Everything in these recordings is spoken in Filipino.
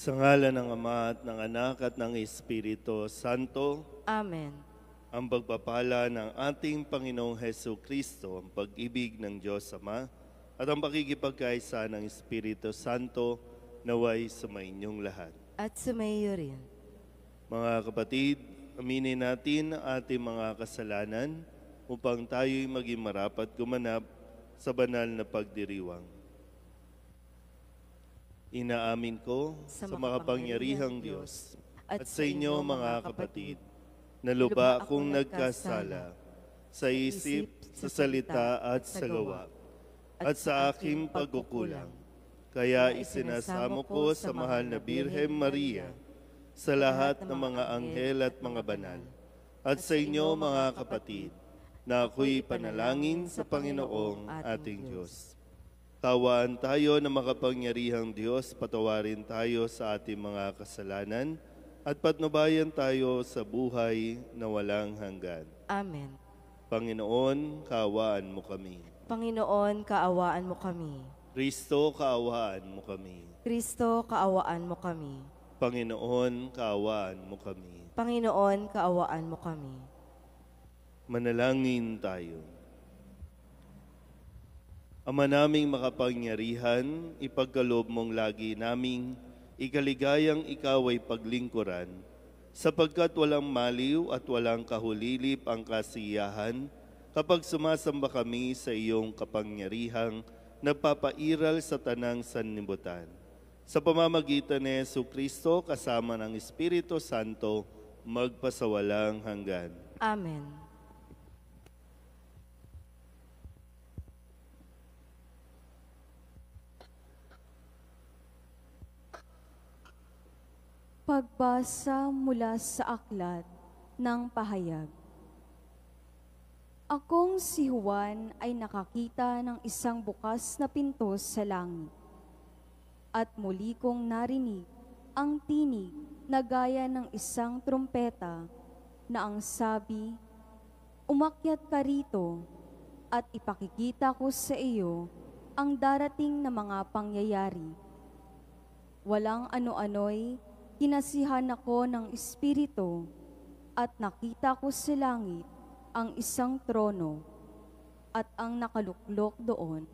Sa ngalan ng Ama at ng Anak at ng Espiritu Santo, Amen. ang pagpapala ng ating Panginoong Heso Kristo, ang pag-ibig ng Diyos Ama, at ang pakikipagkaisa ng Espiritu Santo naway sumainyong lahat. At sumayo rin. Mga kapatid, aminin natin ang ating mga kasalanan upang tayo'y maging marapat gumanap sa banal na pagdiriwang. Inaamin ko sa makapangyarihang Diyos at sa inyo mga kapatid, na luba akong nagkasala sa isip, sa salita at sa gawa, at sa aking pagkukulang. Kaya isinasamo ko sa mahal na Birhen Maria, sa lahat ng mga anghel at mga banal, at sa inyo mga kapatid, na ako'y panalangin sa Panginoong ating Diyos. Tawaan tayo na makapangyarihang Diyos, patawarin tayo sa ating mga kasalanan at patnubayan tayo sa buhay na walang hanggan. Amen. Panginoon, kaawaan mo kami. Panginoon, kaawaan mo kami. Kristo, kaawaan mo kami. Kristo, kaawaan mo kami. Panginoon, kaawaan mo kami. Panginoon, kaawaan mo kami. Manalangin tayo. Ama naming makapangyarihan, ipagkaloob mong lagi naming ikaligayang ikaw ay paglingkuran, sapagkat walang maliw at walang kahulilip ang kasiyahan kapag sumasamba kami sa iyong kapangyarihang nagpapairal sa tanang sanlibutan. Sa pamamagitan ni Jesucristo kasama ng Espiritu Santo, magpasawalang hanggan. Amen. Pagbasa mula sa aklat ng pahayag. Akong si Juan ay nakakita ng isang bukas na pinto sa langit. At muli kong narinig ang tinig na gaya ng isang trumpeta na ang sabi, "Umakyat ka rito at ipakikita ko sa iyo ang darating na mga pangyayari." Walang ano-ano'y kinasihan ako ng Espiritu at nakita ko sa langit ang isang trono at ang nakaluklok doon.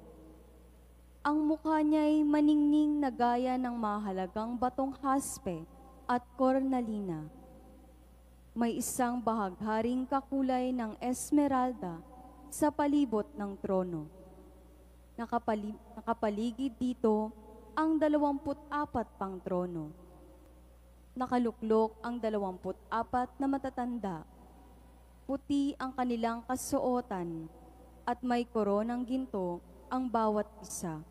Ang mukha niya'y maningning na gaya ng mahalagang batong haspe at kornalina. May isang bahagharing kakulay ng esmeralda sa palibot ng trono. Nakapaligid dito ang 24 pang trono. Nakaluklok ang 24 na matatanda. Puti ang kanilang kasuotan at may koronang ginto ang bawat isa.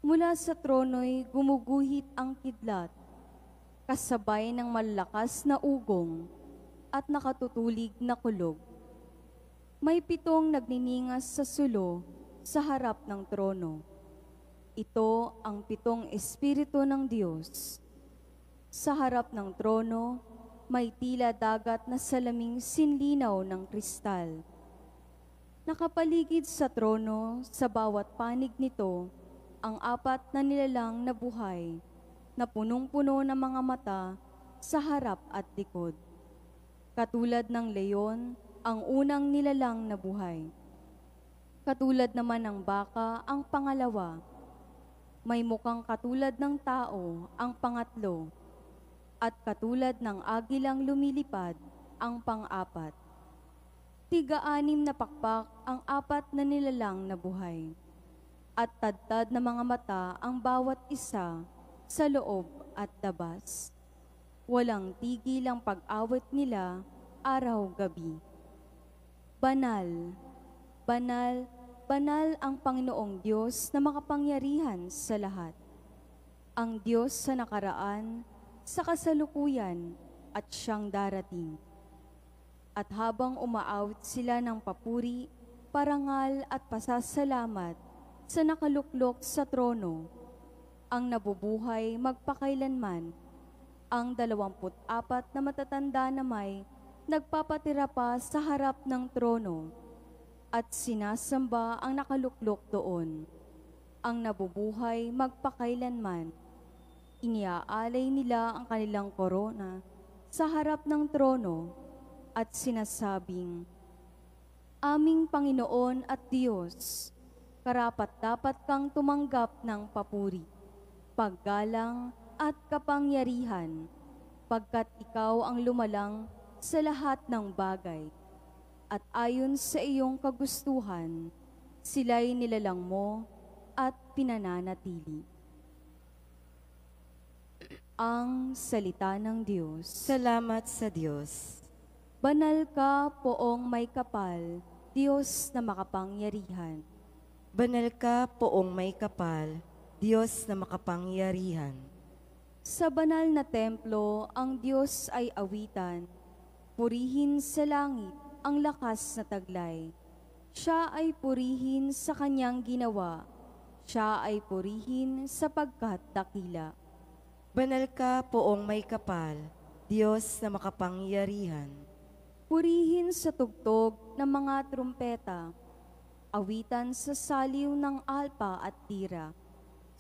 Mula sa trono'y gumuguhit ang kidlat, kasabay ng malalakas na ugong at nakatutulig na kulog. May 7 nagniningas sa sulo sa harap ng trono. Ito ang 7 Espiritu ng Diyos. Sa harap ng trono, may tila dagat na salaming sinlinaw ng kristal. Nakapaligid sa trono, sa bawat panig nito, ang 4 na nilalang na buhay, na punong-puno ng mga mata sa harap at likod. Katulad ng leyon, ang unang nilalang na buhay. Katulad naman ng baka, ang pangalawa. May mukhang katulad ng tao, ang pangatlo. At katulad ng agilang lumilipad, ang pang-4. 6 na pakpak ang 4 na nilalang na buhay. At tadtad na mga mata ang bawat isa sa loob at labas. Walang tigil ang pag-awit nila araw-gabi. Banal, banal, banal ang Panginoong Diyos na makapangyarihan sa lahat. Ang Diyos sa nakaraan, sa kasalukuyan at siyang darating. At habang umaawit sila ng papuri, parangal at pasasalamat sa nakaluklok sa trono, ang nabubuhay magpakailanman, ang 24 na matatanda na may nagpapatira pa sa harap ng trono at sinasamba ang nakaluklok doon, ang nabubuhay magpakailanman. Iniaalay nila ang kanilang korona sa harap ng trono at sinasabing, Aming Panginoon at Diyos, karapat-dapat kang tumanggap ng papuri, paggalang at kapangyarihan, pagkat ikaw ang lumalang sa lahat ng bagay. At ayon sa iyong kagustuhan, sila'y nilalang mo at pinananatili. Ang salita ng Diyos. Salamat sa Diyos. Banal ka, poong may kapal, Diyos na makapangyarihan. Banal ka, poong may kapal, Diyos na makapangyarihan. Sa banal na templo, ang Diyos ay awitan. Purihin sa langit ang lakas na taglay. Siya ay purihin sa kanyang ginawa. Siya ay purihin sapagkat dakila. Banal ka, poong may kapal, Diyos na makapangyarihan. Purihin sa tugtog ng mga trumpeta, awitan sa saliw ng alpa at tira.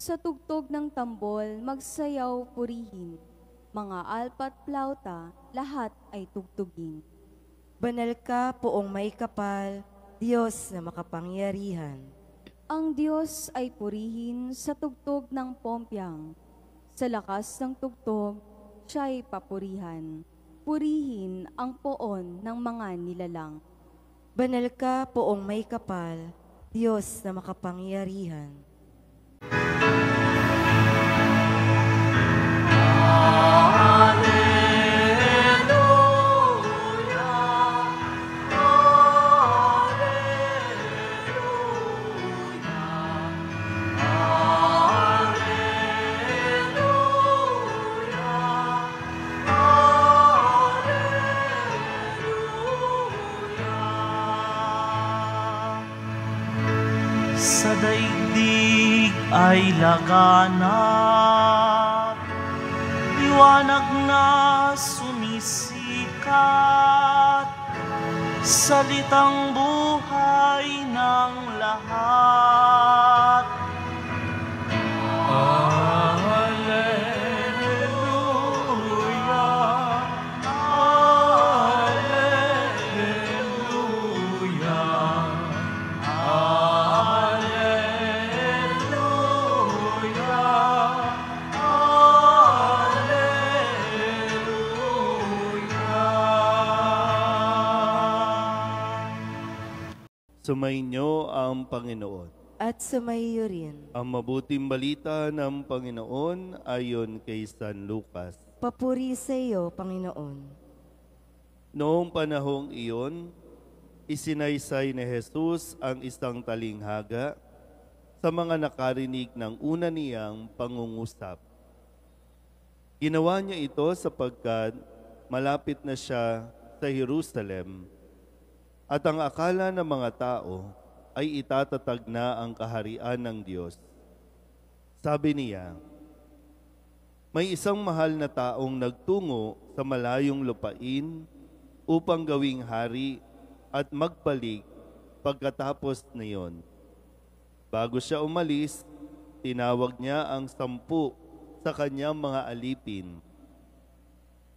Sa tugtog ng tambol, magsayaw purihin. Mga alpa at plauta, lahat ay tugtugin. Banal ka, poong may kapal, Diyos na makapangyarihan. Ang Diyos ay purihin sa tugtog ng pompyang. Sa lakas ng tugtog, siya'y papurihan. Purihin ang poon ng mga nilalang. Banal ka, poong may kapal, Diyos na makapangyarihan. Sa daigdig ay laganap, liwanag na sumisikat, salitang buhay ng lahat. Sumainyo ang Panginoon. At sumaiyo rin. Ang mabuting balita ng Panginoon ayon kay San Lucas. Papuri sa iyo, Panginoon. Noong panahong iyon, isinaysay ni Jesus ang isang talinghaga sa mga nakarinig ng una niyang pangungusap. Ginawa niya ito sapagkat malapit na siya sa Jerusalem at ang akala ng mga tao ay itatatag na ang kaharian ng Diyos. Sabi niya, may isang mahal na taong nagtungo sa malayong lupain upang gawing hari at magbalik pagkatapos niyon. Bago siya umalis, tinawag niya ang 10 sa kanyang mga alipin.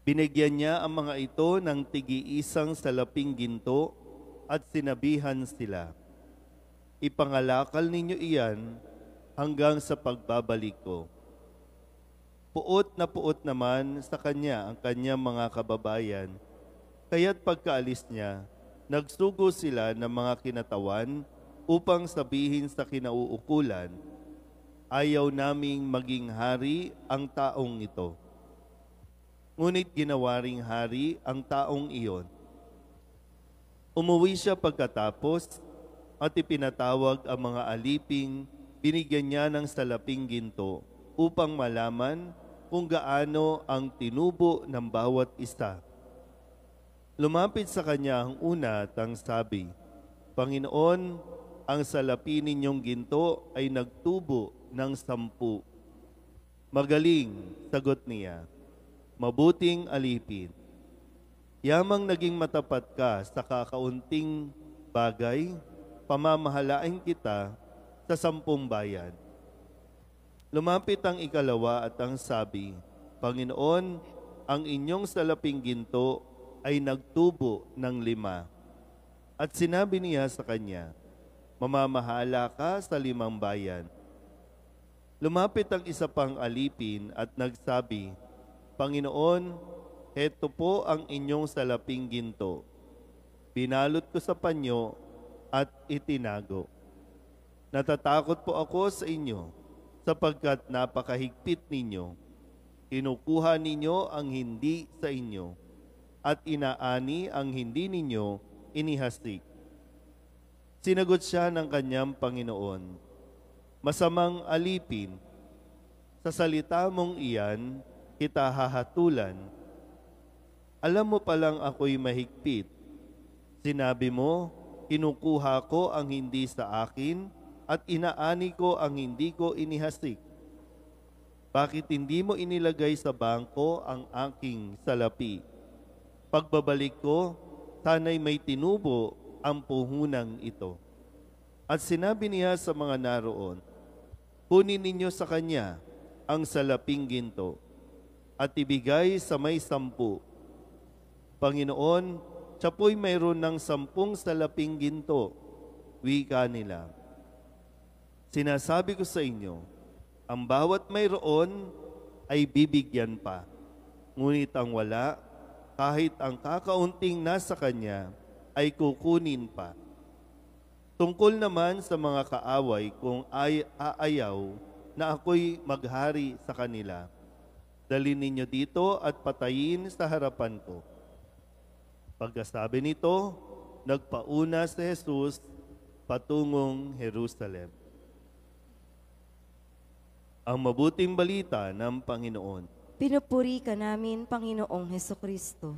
Binigyan niya ang mga ito ng tig-iisang salaping ginto at sinabihan sila, ipangalakal ninyo iyan hanggang sa pagbabalik ko. Puot naman sa kanya ang kanyang mga kababayan, kaya't pagkaalis niya, nagsugo sila ng mga kinatawan upang sabihin sa kinauukulan, ayaw naming maging hari ang taong ito. Ngunit ginawa ring hari ang taong iyon. Umuwi siya pagkatapos at ipinatawag ang mga aliping binigyan niya ng salaping ginto upang malaman kung gaano ang tinubo ng bawat isa. Lumapit sa kanya ang una at ang sabi, Panginoon, ang salapi ninyong ginto ay nagtubo ng 10. Magaling, sagot niya, mabuting alipin. Yamang naging matapat ka sa kakaunting bagay, pamamahalain kita sa 10 bayan. Lumapit ang ikalawa at ang sabi, Panginoon, ang inyong salaping ginto ay nagtubo ng 5. At sinabi niya sa kanya, Mamamahala ka sa 5 bayan. Lumapit ang isa pang alipin at nagsabi, Panginoon, heto po ang inyong salaping ginto. Binalot ko sa panyo at itinago. Natatakot po ako sa inyo, sapagkat napakahigpit ninyo. Kinukuha ninyo ang hindi sa inyo, at inaani ang hindi ninyo inihasik. Sinagot siya ng kanyang Panginoon, Masamang alipin, sa salita mong iyan, kita hahatulan. Alam mo palang ako'y mahigpit. Sinabi mo, kinukuha ko ang hindi sa akin at inaani ko ang hindi ko inihasik. Bakit hindi mo inilagay sa bangko ang aking salapi? Pagbabalik ko, sana'y may tinubo ang puhunang ito. At sinabi niya sa mga naroon, Kunin ninyo sa kanya ang salaping ginto at ibigay sa may 10. Panginoon, siya po'y mayroon ng 10 salaping ginto. Wika nila. Sinasabi ko sa inyo, ang bawat mayroon ay bibigyan pa. Ngunit ang wala, kahit ang kakaunting nasa kanya, ay kukunin pa. Tungkol naman sa mga kaaway kung aayaw na ako'y maghari sa kanila, dalhin ninyo dito at patayin sa harapan ko. Pagkasabi nito, nagpauna si Jesus patungong Jerusalem. Ang mabuting balita ng Panginoon. Pinupuri ka namin, Panginoong Hesukristo.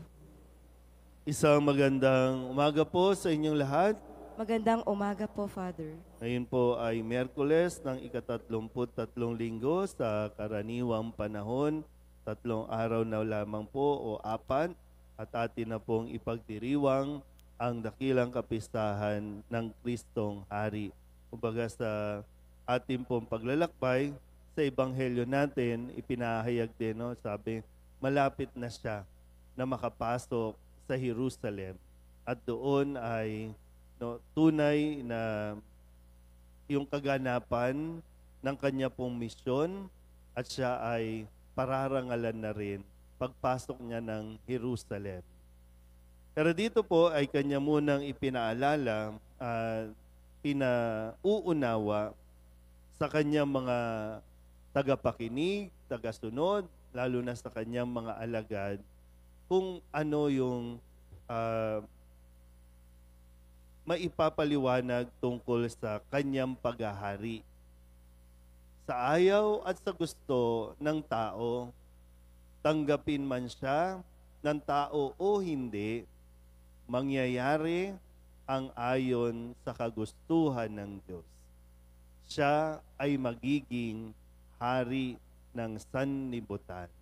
Isang magandang umaga po sa inyong lahat. Magandang umaga po, Father. Ngayon po ay Miyerkules ng ika-33 linggo sa karaniwang panahon. 3 araw na lamang po o 4 at atin na pong ipagdiriwang ang dakilang kapistahan ng Kristong Hari. Kumbaga sa ating pong paglalakbay, sa Ebanghelyo natin, ipinahayag din, no? Sabi, malapit na siya na makapasok sa Jerusalem. At doon ay tunay na yung kaganapan ng kanya pong misyon at siya ay pararangalan na rin pagpasok niya ng Jerusalem. Pero dito po ay kanya munang ipinaalala at pinauunawa sa kanyang mga tagapakinig, tagasunod, lalo na sa kanyang mga alagad, kung ano yung maipapaliwanag tungkol sa kanyang paghahari. Sa ayaw at sa gusto ng tao, tanggapin man siya ng tao o hindi, mangyayari ang ayon sa kagustuhan ng Diyos. Siya ay magiging hari ng sanlibutan.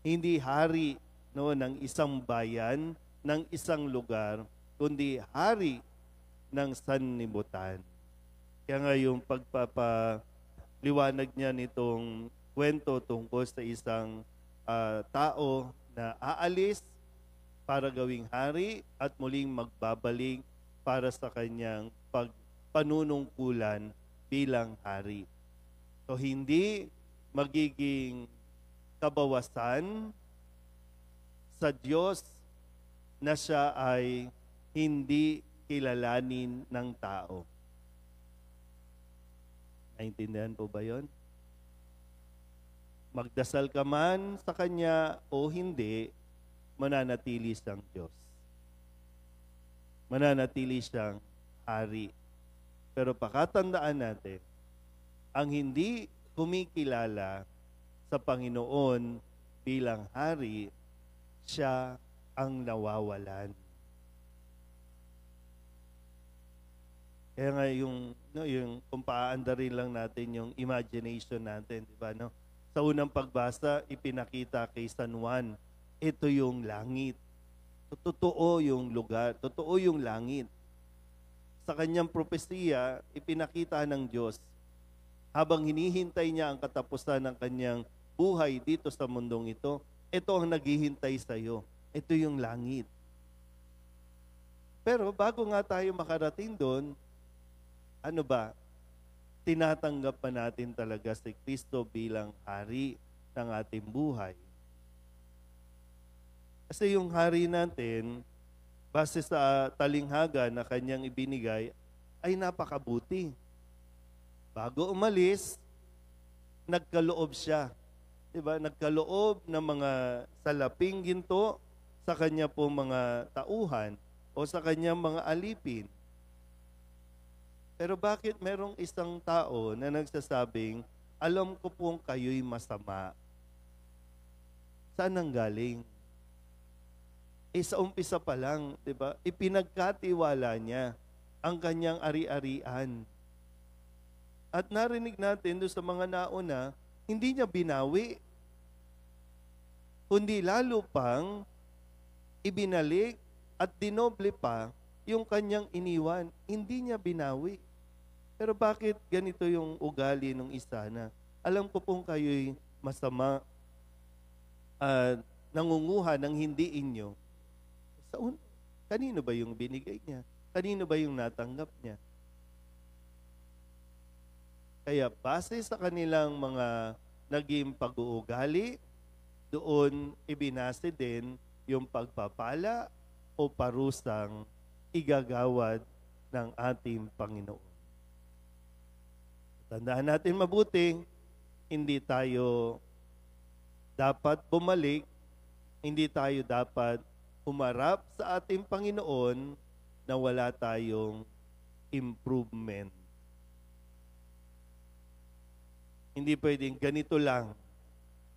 Hindi hari ng isang bayan, ng isang lugar, kundi hari ng sanlibutan. Kaya nga yung pagpapaliwanag niya nitong kwento tungkol sa isang tao na aalis para gawing hari at muling magbabalik para sa kanyang panunungkulan bilang hari. So hindi magiging kabawasan sa Diyos na siya ay hindi kilalanin ng tao. Naintindihan po ba yun? Magdasal ka man sa Kanya o hindi, mananatili siyang Diyos. Mananatili siyang hari. Pero pakatandaan natin, ang hindi kumikilala sa Panginoon bilang hari, siya ang nawawalan. Kaya nga yung kung paandarin lang natin yung imagination natin, di ba, no? Sa unang pagbasa, ipinakita kay San Juan, ito yung langit. Totoo yung lugar, totoo yung langit. Sa kanyang propesiya, ipinakita ng Diyos, habang hinihintay niya ang katapusan ng kanyang buhay dito sa mundong ito, ito ang naghihintay sa iyo. Ito yung langit. Pero bago nga tayo makarating doon, ano ba? Tinatanggap pa natin talaga si Kristo bilang hari ng ating buhay. Kasi yung hari natin, base sa talinghaga na kanyang ibinigay, ay napakabuti. Bago umalis, nagkaloob siya. Diba? Nagkaloob ng mga salaping ginto sa kanya pong mga tauhan o sa kanyang mga alipin. Pero bakit merong isang tao na nagsasabing, alam ko pong kayo'y masama? Saan ang galing? Sa umpisa pa lang, diba? Ipinagkatiwala niya ang kanyang ari-arian. At narinig natin doon sa mga nauna, hindi niya binawi, kundi lalo pang ibinalik at dinoble pa yung kanyang iniwan. Hindi niya binawi. Pero bakit ganito yung ugali ng isa na alam ko pong kayo'y masama at nangunguha ng hindi inyo? Kanino ba yung binigay niya? Kanino ba yung natanggap niya? Kaya base sa kanilang mga naging pag-uugali, doon ibinase din yung pagpapala o parusang igagawad ng ating Panginoon. Tandaan natin mabuti, hindi tayo dapat bumalik, hindi tayo dapat humarap sa ating Panginoon na wala tayong improvement. Hindi pwedeng ganito lang.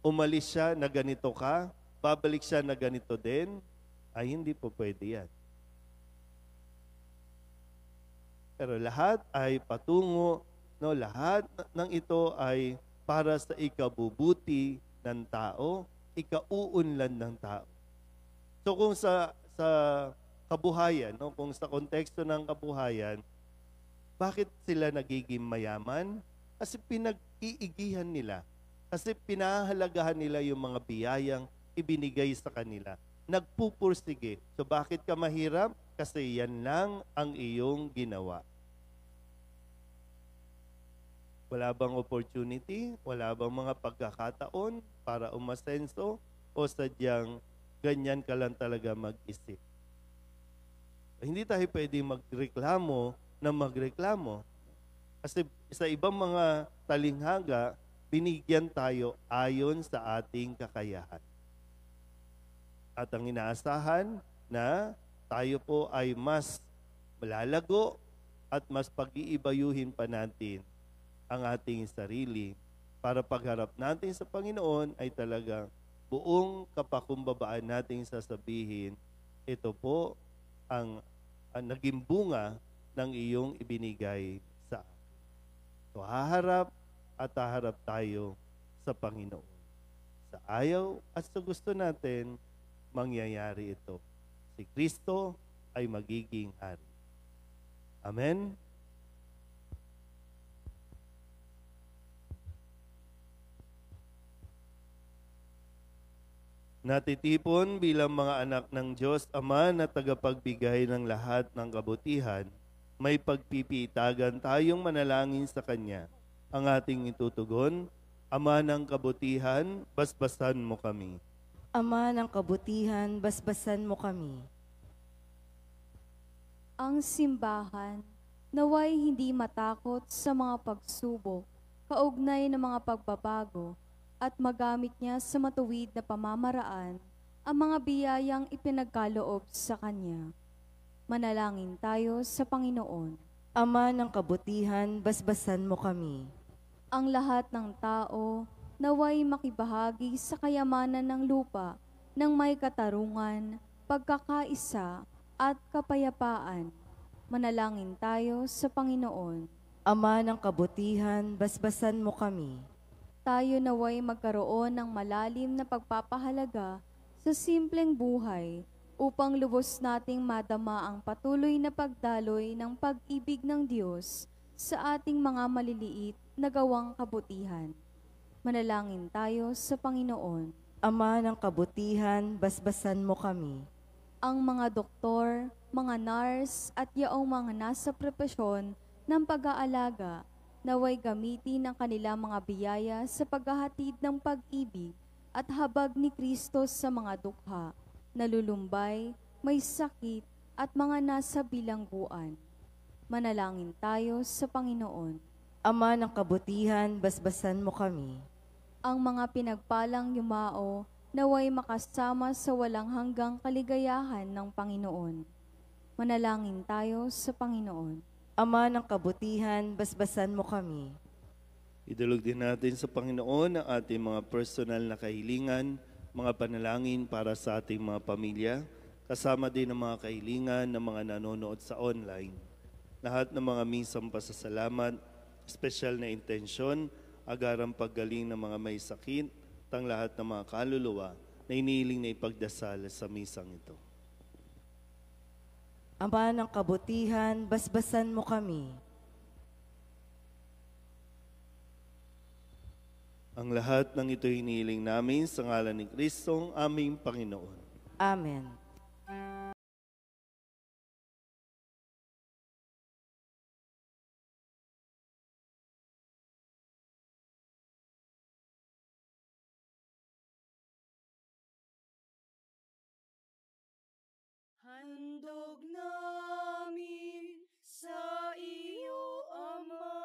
Umalis siya na ganito ka, babalik siya na ganito din, ay hindi po pwede yan. Pero lahat ay patungo, lahat ng ito ay para sa ikabubuti ng tao, ikauunlad ng tao. So kung sa kabuhayan, kung sa konteksto ng kabuhayan, bakit sila nagiging mayaman? Kasi pinag-iigihan nila. Kasi pinahalagahan nila yung mga biyayang ibinigay sa kanila. Nagpupursige. So bakit ka mahirap? Kasi yan lang ang iyong ginawa. Wala bang opportunity? Wala bang mga pagkakataon para umasenso? O sadyang ganyan ka lang talaga mag-isip? Hindi tayo pwedeng magreklamo na magreklamo. Kasi sa ibang mga talinghaga, binigyan tayo ayon sa ating kakayahan. At ang inaasahan na tayo po ay mas malalago at mas pag-iibayuhin pa natin ang ating sarili para pagharap natin sa Panginoon ay talagang buong kapakumbabaan nating sasabihin, ito po ang naging bunga ng iyong ibinigay sa akin. So haharap at haharap tayo sa Panginoon. Sa ayaw at sa gusto natin, mangyayari ito. Si Kristo ay magiging hari. Amen? Natitipon bilang mga anak ng Diyos Ama na tagapagbigay ng lahat ng kabutihan, may pagpipitagan tayong manalangin sa Kanya. Ang ating itutugon, Ama ng kabutihan, basbasan mo kami. Ama ng kabutihan, basbasan mo kami. Ang simbahan, naway hindi matakot sa mga pagsubok, kaugnay ng mga pagbabago, at magamit niya sa matuwid na pamamaraan ang mga biyayang ipinagkaloob sa Kanya. Manalangin tayo sa Panginoon. Ama ng kabutihan, basbasan mo kami. Ang lahat ng tao naway makibahagi sa kayamanan ng lupa ng may katarungan, pagkakaisa at kapayapaan. Manalangin tayo sa Panginoon. Ama ng kabutihan, basbasan mo kami. Tayo naway magkaroon ng malalim na pagpapahalaga sa simpleng buhay upang lubos nating madama ang patuloy na pagdaloy ng pag-ibig ng Diyos sa ating mga maliliit na gawang kabutihan. Manalangin tayo sa Panginoon. Ama ng kabutihan, basbasan mo kami. Ang mga doktor, mga nurse at yaong mga nasa propesyon ng pag-aalaga naway gamitin ang kanilang mga biyaya sa paghahatid ng pag-ibig at habag ni Kristo sa mga dukha, nalulumbay, may sakit at mga nasa bilangguan. Manalangin tayo sa Panginoon. Ama ng kabutihan, basbasan mo kami. Ang mga pinagpalang yumao naway makasama sa walang hanggang kaligayahan ng Panginoon. Manalangin tayo sa Panginoon. Ama ng kabutihan, basbasan mo kami. Idulog din natin sa Panginoon ang ating mga personal na kahilingan, mga panalangin para sa ating mga pamilya, kasama din ang mga kahilingan ng mga nanonood sa online. Lahat ng mga misang pasasalamat, espesyal na intensyon, agarang paggaling ng mga may sakit, tang lahat ng mga kaluluwa na inihiling na ipagdasal sa misang ito. Ama ng kabutihan, basbasan mo kami. Ang lahat ng ito hinihiling namin sa ngalan ni Kristong aming Panginoon. Amen. Handog namin sa iyo, Ama,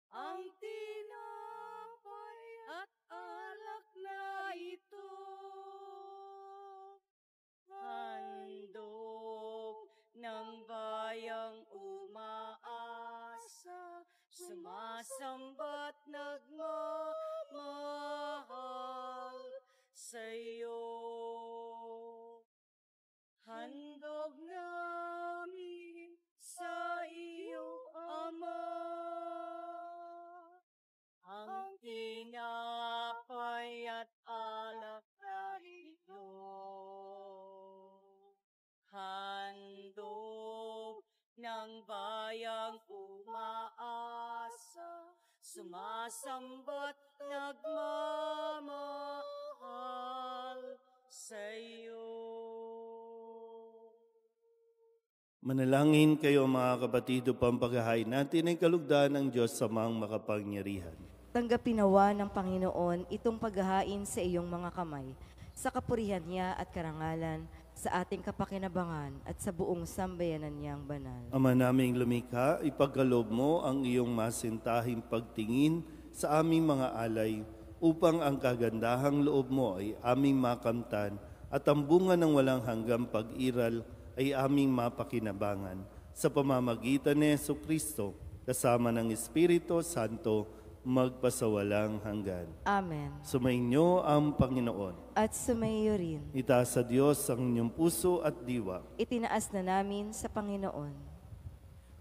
ang tinapay at alak na ito. Handog ng bayang umaasa, sumasamba't nagmamahal sa iyo. Handog namin sa iyo, Ama, ang tinapay at alak na ito. Handog ng bayang umaasa, sumasamba't nagmamahal sa iyo. Manalangin kayo mga kapatid upang paghahain natin ay kalugdan ng Diyos sa mga makapangyarihan. Tanggapin nawa ng Panginoon itong paghahain sa iyong mga kamay, sa kapurihan niya at karangalan, sa ating kapakinabangan at sa buong sambayanan niyang banal. Ama naming lumikha, ipagkaloob mo ang iyong masintahing pagtingin sa aming mga alay upang ang kagandahang loob mo ay aming makamtan at ang bunga ng walang hanggang pag-iral ay aming mapakinabangan sa pamamagitan ni Jesucristo kasama ng Espiritu Santo magpasawalang hanggan. Amen. Sumainyo ang Panginoon. At sumayo rin. Itaas sa Diyos ang inyong puso at diwa. Itinaas na namin sa Panginoon.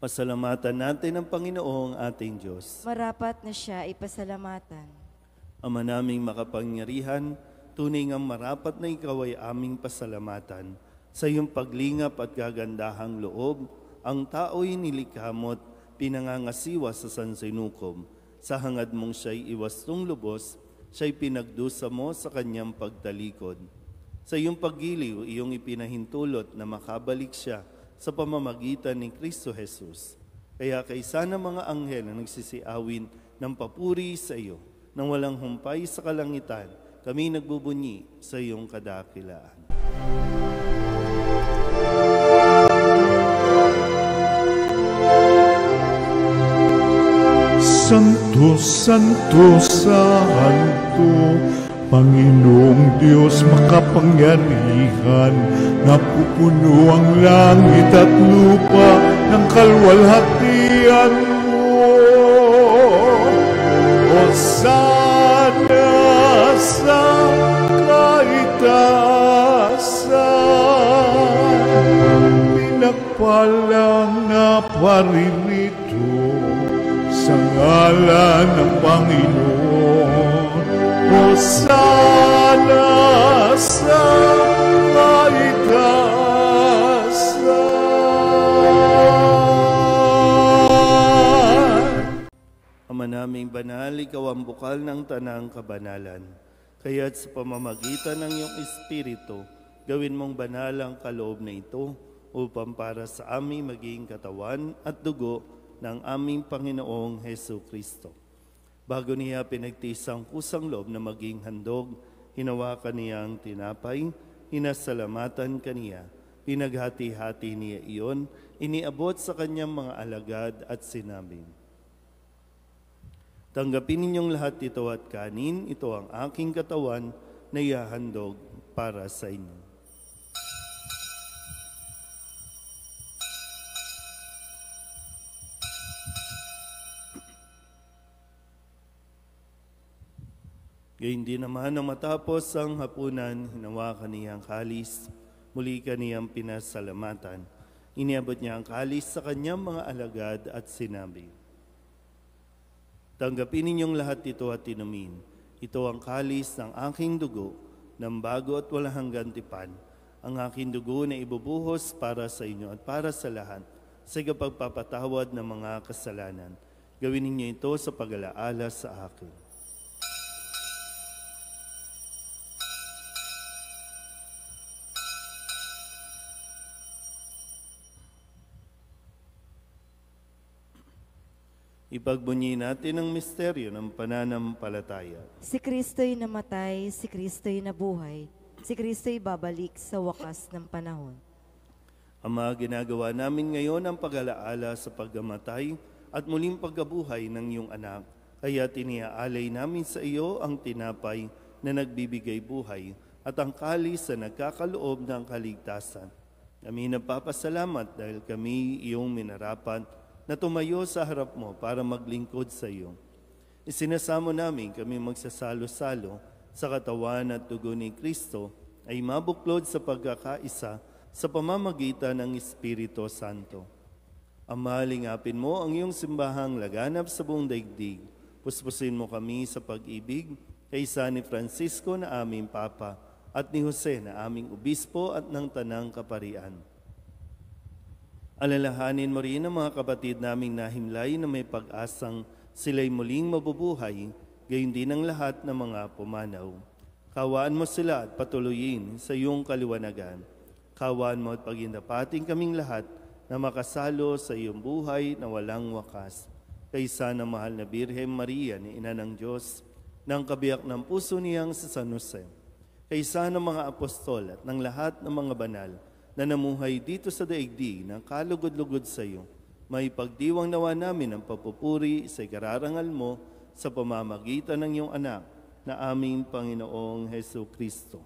Pasalamatan natin ang Panginoong ating Diyos. Marapat na siya ipasalamatan. Ama naming makapangyarihan, tunay ngang marapat na ikaw ay aming pasalamatan. Sa iyong paglingap at gagandahang loob, ang tao'y nilikha mo't pinangangasiwa sa sansinukob. Sa hangad mong siya'y iwastong lubos, siya'y pinagdusa mo sa kanyang pagtalikod. Sa iyong paggiliw, iyong ipinahintulot na makabalik siya sa pamamagitan ni Kristo Jesus. Kaya kaysa ng mga anghel na nagsisiawin ng papuri sa iyo, nang walang humpay sa kalangitan, kami nagbubunyi sa iyong kadakilaan. Santo, Santo, Santo, Panginoong Diyos makapangyarihan, napupuno ang langit at lupa ng kalwalhatian mo. Hosana sa kaitaasan, pinagpalang na paririto sa ngalan ng Panginoon. Hosana sa kaitaasan. Ama naming banal, ikaw ang bukal ng tanang kabanalan. Kaya't sa pamamagitan ng iyong Espiritu, gawin mong banal ang kaloob na ito upang para sa amin maging katawan at dugo ng aming Panginoong Hesu Kristo. Bago niya pinagtiis ang kusang loob na maging handog, hinawakan niya ang tinapay, hinasalamatan kaniya, pinaghati-hati niya iyon, iniabot sa kanyang mga alagad at sinabi, "Tanggapin ninyong lahat ito at kanin, ito ang aking katawan na ihahandog para sa inyo." Gayun din naman nang matapos ang hapunan, hinawakan niya ang kalis, muli kaniyang pinasalamatan. Iniabot niya ang kalis sa kanyang mga alagad at sinabi, "Tanggapin ninyong lahat ito at inumin. Ito ang kalis ng aking dugo, ng bago at walang hanggang tipan. Ang aking dugo na ibubuhos para sa inyo at para sa lahat, sa pagpapatawad ng mga kasalanan. Gawin ninyo ito sa pag-alaala sa akin." Ipagbunyi natin ang misteryo ng pananampalataya. Si Kristo'y namatay, si Kristo'y nabuhay, si Kristo'y babalik sa wakas ng panahon. Ama, ginagawa namin ngayon ang pag-alaala sa pagkamatay at muling pagkabuhay ng iyong anak. Kaya tiniaalay namin sa iyo ang tinapay na nagbibigay buhay at ang kalis na nagkakaloob ng kaligtasan. Kami nagpapasalamat dahil kami iyong minarapat na tumayo sa harap mo para maglingkod sa iyo. Isinasamo namin kami magsasalo-salo sa katawan at dugo ni Kristo ay mabuklod sa pagkakaisa sa pamamagitan ng Espiritu Santo. Ama, lingapin mo ang iyong simbahang laganap sa buong daigdig. Puspusin mo kami sa pag-ibig kay San Francisco na aming Papa at ni Jose na aming Obispo at ng Tanang Kaparian. Alalahanin mo rin ang mga kapatid naming nahimlay na may pag-asang sila'y muling mabubuhay, gayon din ang lahat ng mga pumanaw. Kawaan mo sila at patuloyin sa iyong kaliwanagan. Kawaan mo at pagindapating kaming lahat na makasalo sa iyong buhay na walang wakas. Kaysa na mahal na Birhen Maria ni Ina ng Diyos, ng kabiyak ng puso niyang sa San Jose. Kaysa ng mga apostol at ng lahat ng mga banal, na namuhay dito sa daigdig ng kalugod-lugod sa iyo, may pagdiwang nawa namin ang papupuri sa ikararangal mo sa pamamagitan ng iyong anak na aming Panginoong Hesu Kristo.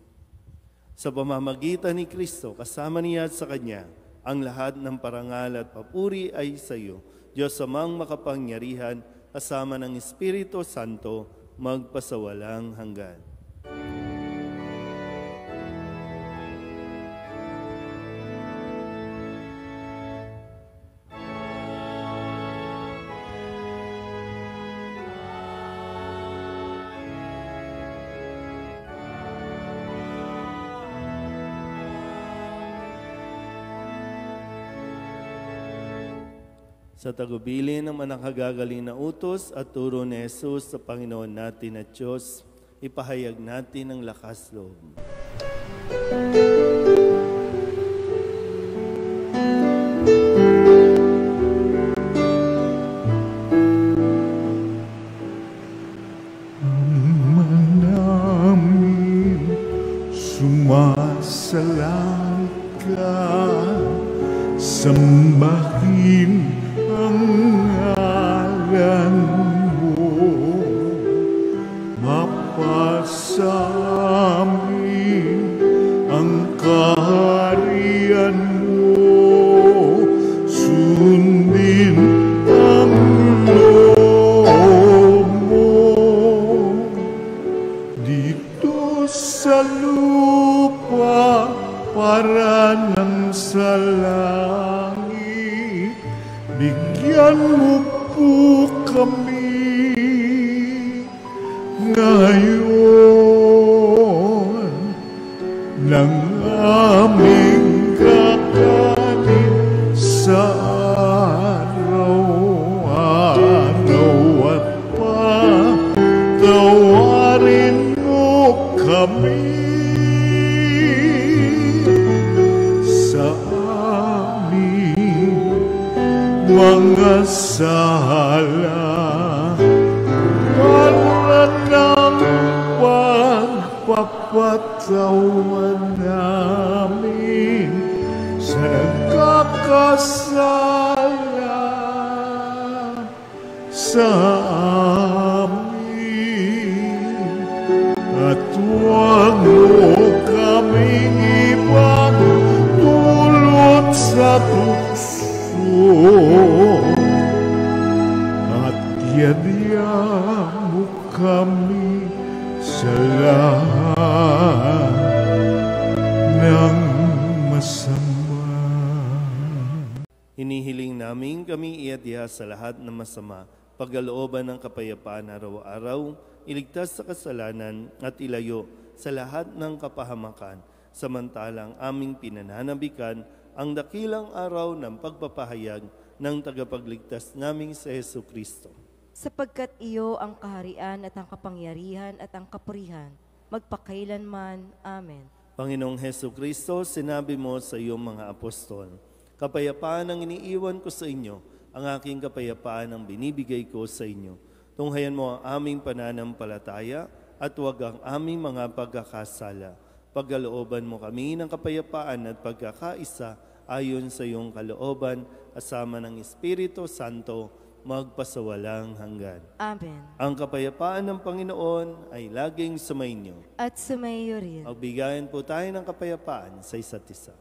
Sa pamamagitan ni Kristo, kasama niya at sa Kanya, ang lahat ng parangal at papuri ay sa iyo, Diyos Amang makapangyarihan, kasama ng Espiritu Santo, magpasawalang hanggan. Sa tagubilin ng manakagagaling na utos at turo ni Jesus sa Panginoon natin at Diyos, ipahayag natin ang lakas loob. Ama namin, sumasalangit ka, sambahin ang ngalan mo, mapasamin ang kaharian mo, sundin ang loob mo, dito sa lupa para ng sa langit. Bigyan mo po kami ngayon ng aming kakanin sa araw-araw at kami sa aming mga sala. Para ng pagpapatawan namin sa nagkakasala sa amin. At huwag mo kaming ipagdulot sa tukso, at yadya mo kami sa lahat ng masama. Hinihiling namin kami iadya sa lahat ng masama, pagkalooban ng kapayapaan araw-araw, iligtas sa kasalanan at ilayo sa lahat ng kapahamakan, samantalang aming pinananabikan ang dakilang araw ng pagpapahayag ng tagapagligtas naming si Hesu Kristo. Sapagkat iyo ang kaharian at ang kapangyarihan at ang kapurihan, magpakailanman. Amen. Panginoong Hesu Kristo, sinabi mo sa iyong mga apostol, kapayapaan ang iniiwan ko sa inyo, ang aking kapayapaan ang binibigay ko sa inyo. Tunghayan mo ang aming pananampalataya at huwag ang aming mga pagkakasala. Pagkalooban mo kami ng kapayapaan at pagkakaisa ayon sa iyong kalooban, asama ng Espiritu Santo, magpasawalang hanggan. Amen. Ang kapayapaan ng Panginoon ay laging sumainyo. At sumayo rin. Magbigayan po tayo ng kapayapaan sa isa't isa.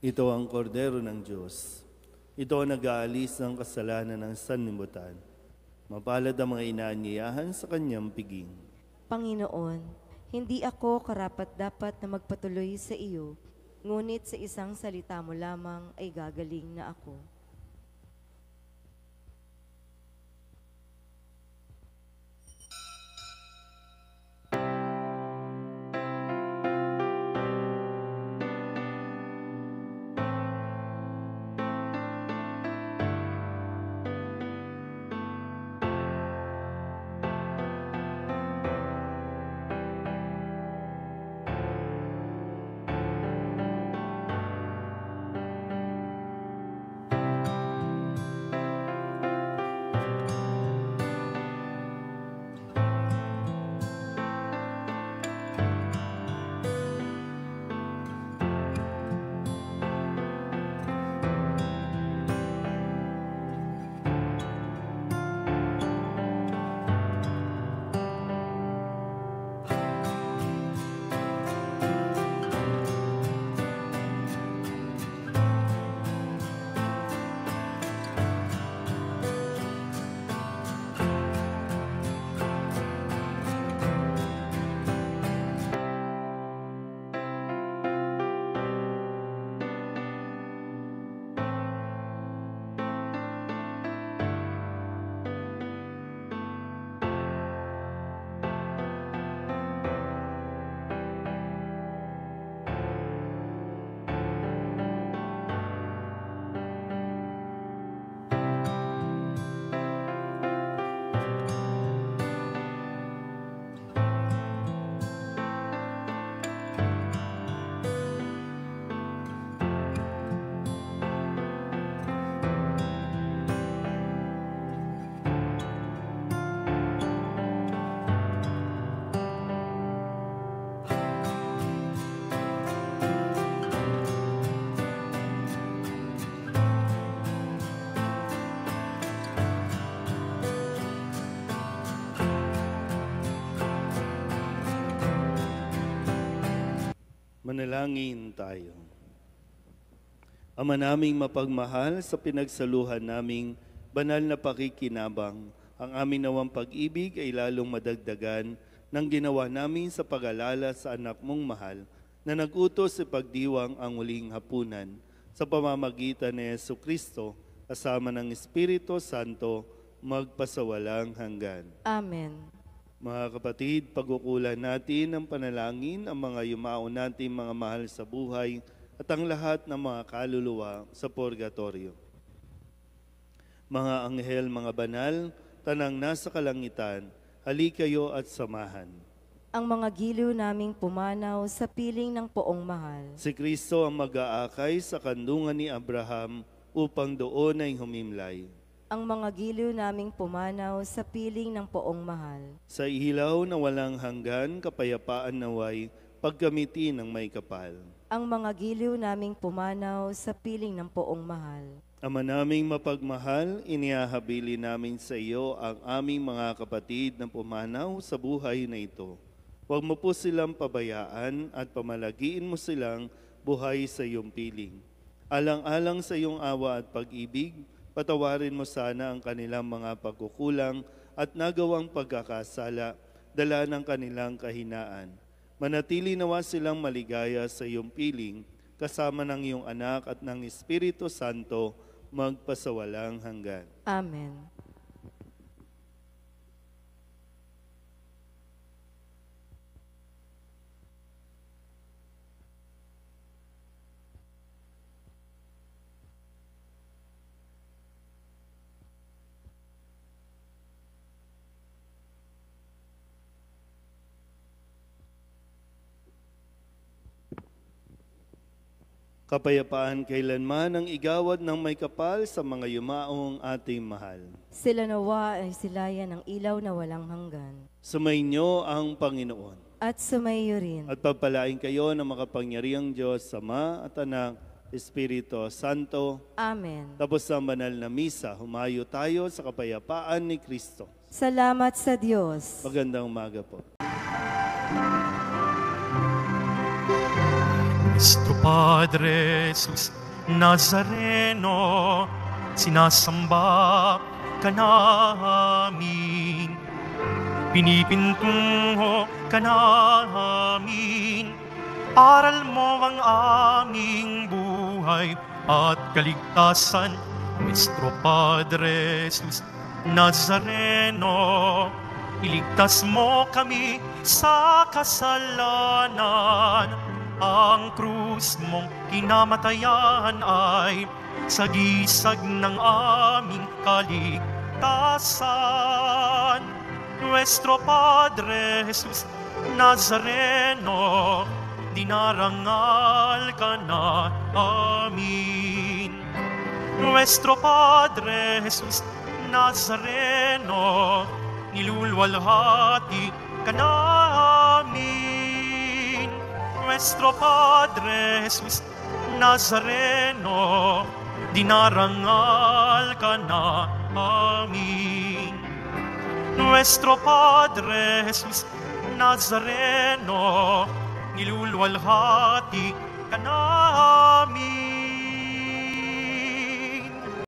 Ito ang kordero ng Diyos. Ito ang nag-aalis ng kasalanan ng sanlibutan. Mapalad ang mga inaanyayahan sa kanyang piging. Panginoon, hindi ako karapat-dapat na magpatuloy sa iyo, ngunit sa isang salita mo lamang ay gagaling na ako. Manalangin tayo. Ama naming mapagmahal, sa pinagsaluhan naming banal na pakikinabang, ang aming nawang pag-ibig ay lalong madagdagan ng ginawa namin sa pag-alala sa anak mong mahal na nag-utos sa pagdiwang ang muling hapunan sa pamamagitan ni Jesucristo kasama ng Espiritu Santo magpasawalang hanggan. Amen. Mga kapatid, pag-ukulan natin ng panalangin ang mga yumao nating mga mahal sa buhay at ang lahat ng mga kaluluwa sa purgatorio. Mga anghel, mga banal, tanang nasa kalangitan, halik kayo at samahan. Ang mga giliw naming pumanaw sa piling ng poong mahal. Si Kristo ang mag-aakay sa kandungan ni Abraham upang doon ay humimlay. Ang mga giliw naming pumanaw sa piling ng poong mahal. Sa ilaw na walang hanggan, kapayapaan naway, pagkamiti ng may kapal. Ang mga giliw naming pumanaw sa piling ng poong mahal. Ama naming mapagmahal, inihahabili namin sa iyo ang aming mga kapatid na pumanaw sa buhay na ito. Huwag mo po silang pabayaan at pamalagiin mo silang buhay sa iyong piling. Alang-alang sa iyong awa at pag-ibig, patawarin mo sana ang kanilang mga pagkukulang at nagawang pagkakasala, dala ng kanilang kahinaan. Manatili nawa silang maligaya sa iyong piling, kasama ng iyong anak at ng Espiritu Santo, magpasawalang hanggan. Amen. Kapayapaan kailanman ang igawad ng may kapal sa mga yumaong ating mahal. Sila nawa ay silayan ng ilaw na walang hanggan. Sumainyo ang Panginoon. At sumayo rin. At pagpalain kayo ng makapangyarihang Diyos, Ama at Anak, Espiritu Santo. Amen. Tapos ang banal na misa, humayo tayo sa kapayapaan ni Kristo. Salamat sa Diyos. Magandang umaga po. Nuestro Padre Jesus Nazareno, sinasamba ka namin, pinipintungo ka namin, aral mo ang aming buhay at kaligtasan. Nuestro Padre Jesus Nazareno, iligtas mo kami sa kasalanan. Ang krus mong kinamatayan ay sagisag ng aming kaligtasan. Nuestro Padre Jesus Nazareno, dinarangal ka na amin. Nuestro Padre Jesus Nazareno, nilulwalhati ka namin. Nuestro Padre Jesus Nazareno, dinarangal ka na amin. Nuestro Padre Jesus Nazareno, nilulwalhati ka namin.